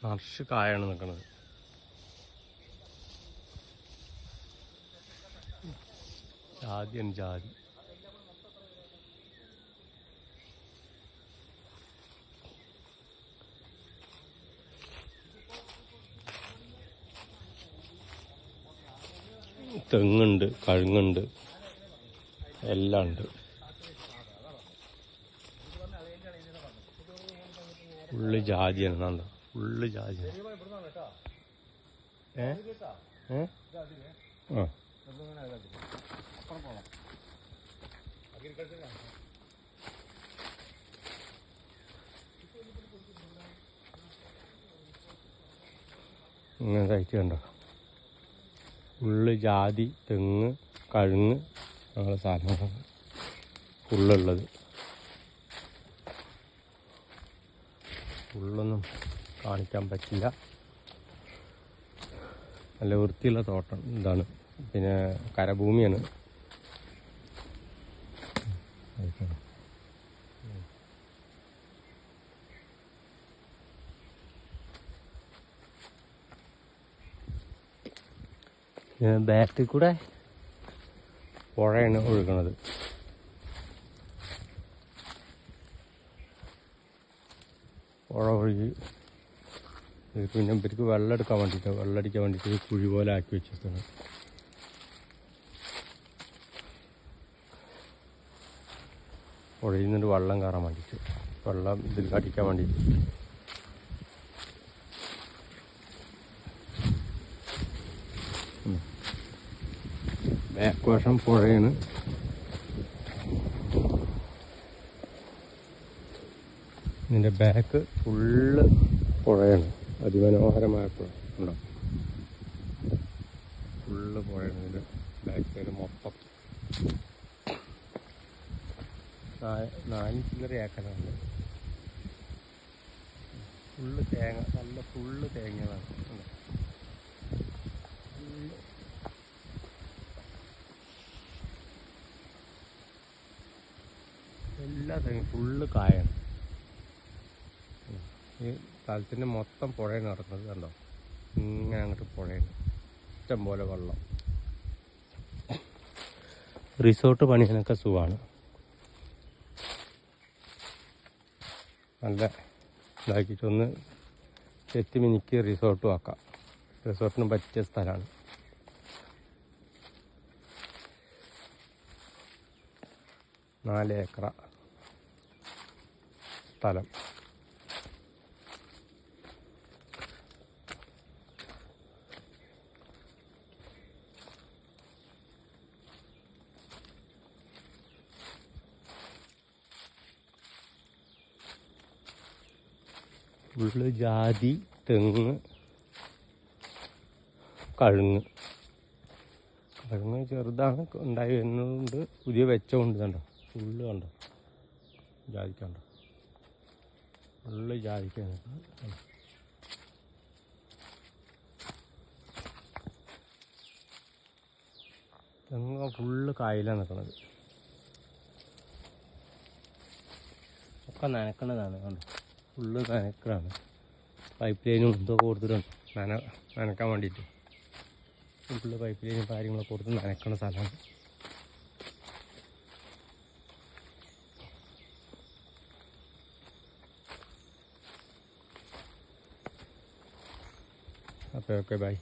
നിറച്ച് കായാണ് നിൽക്കുന്നത്. ജാതിയാണ് ജാതി. തെങ്ങുണ്ട്, കഴുങ്ങുണ്ട്, എല്ലാം ഉണ്ട്. ഫുള്ള് ജാതിയാണ്. എന്താ ഫുള്ള് ജാതിയാണ്. ആ ഇങ്ങനെ കഴിച്ച് കണ്ടോ. ഫുള്ള് ജാതി, തെങ്ങ്, കഴുങ്ങ് അങ്ങനെയുള്ള സാധനങ്ങളാണ് ഫുള്ളുള്ളത്. ഫുള്ളൊന്നും കാണിക്കാൻ പറ്റില്ല. നല്ല വൃത്തിയുള്ള തോട്ടം ഇതാണ്. പിന്നെ കരഭൂമിയാണ്. ബാക്കിൽ കൂടെ പുഴയാണ് ഒഴുകണത്. പുഴ ഒഴുകി പിന്നെ ഇവർക്ക് വെള്ളം എടുക്കാൻ വേണ്ടിയിട്ട്, വെള്ളമടിക്കാൻ വേണ്ടിയിട്ട് കുഴി പോലെ ആക്കി വെച്ചിട്ടാണ്. പുഴയിൽ നിന്നിട്ട് വെള്ളം കയറാൻ വേണ്ടിയിട്ട്, വെള്ളം ഇതിൽ അടിക്കാൻ വേണ്ടിയിട്ട്. ബാക്ക് വശം പുഴയാണ്. ഇതിൻ്റെ ബാക്ക് ഫുള്ള് പുഴയാണ്. അതിമനോഹരമായ പുഴ ഉണ്ടോ. ഫുള്ള് പുഴയാണ് ഇതിൻ്റെ ബാക്ക് സൈഡ് മൊത്തം. 4 ചില്ലറ ഏക്കറാണ്. ഫുള്ള് തേങ്ങ, നല്ല ഫുള്ള് തേങ്ങകളാണ്. എല്ലാ തേങ്ങ ഫുള്ള് കായാണ്. ഈ സ്ഥലത്തിൻ്റെ മൊത്തം പുഴയാണ് നടക്കുന്നത്. കണ്ടോ, ഇങ്ങനെ അങ്ങോട്ട് പുഴയാണ്. ഇഷ്ടം പോലെ വെള്ളം. റിസോർട്ട് പണിയാനൊക്കെ സുഖമാണ്. നല്ല ഇതാക്കിയിട്ടൊന്ന് ചെത്തി മിനിക്ക് റിസോർട്ടും ആക്കാം. റിസോർട്ടിന് പറ്റിയ സ്ഥലമാണ്. നാല് ഏക്കറ സ്ഥലം. ഫുള്ള് ജാതി, തെങ്ങ്, കഴുങ്ങ്. കഴുങ്ങ് ചെറുതാണ്, ഉണ്ടായി വരുന്നതുകൊണ്ട് പുതിയ വെച്ചമുണ്ട്. കണ്ടോ ഫുള്ള്, കണ്ടോ ജാതിക്കണ്ടോ, ഫുള്ള് ജാതിക്കാണ്. തെങ്ങ് ഫുള്ള് കായിലാണ് നിൽക്കുന്നത്. ഒക്കെ നനക്കണതാണ്. കണ്ടോ ഫുള്ള് നനക്കലാണ്. പൈപ്പ് ലൈനും ഇതൊക്കെ കൊടുത്തിട്ടുണ്ട് നനക്കാൻ വേണ്ടിയിട്ട്. ഫുള്ള് പൈപ്പ് ലൈനും കാര്യങ്ങളൊക്കെ കൊടുത്ത് നനക്കണ സ്ഥലമാണ്. അപ്പോൾ ഓക്കെ ബൈ.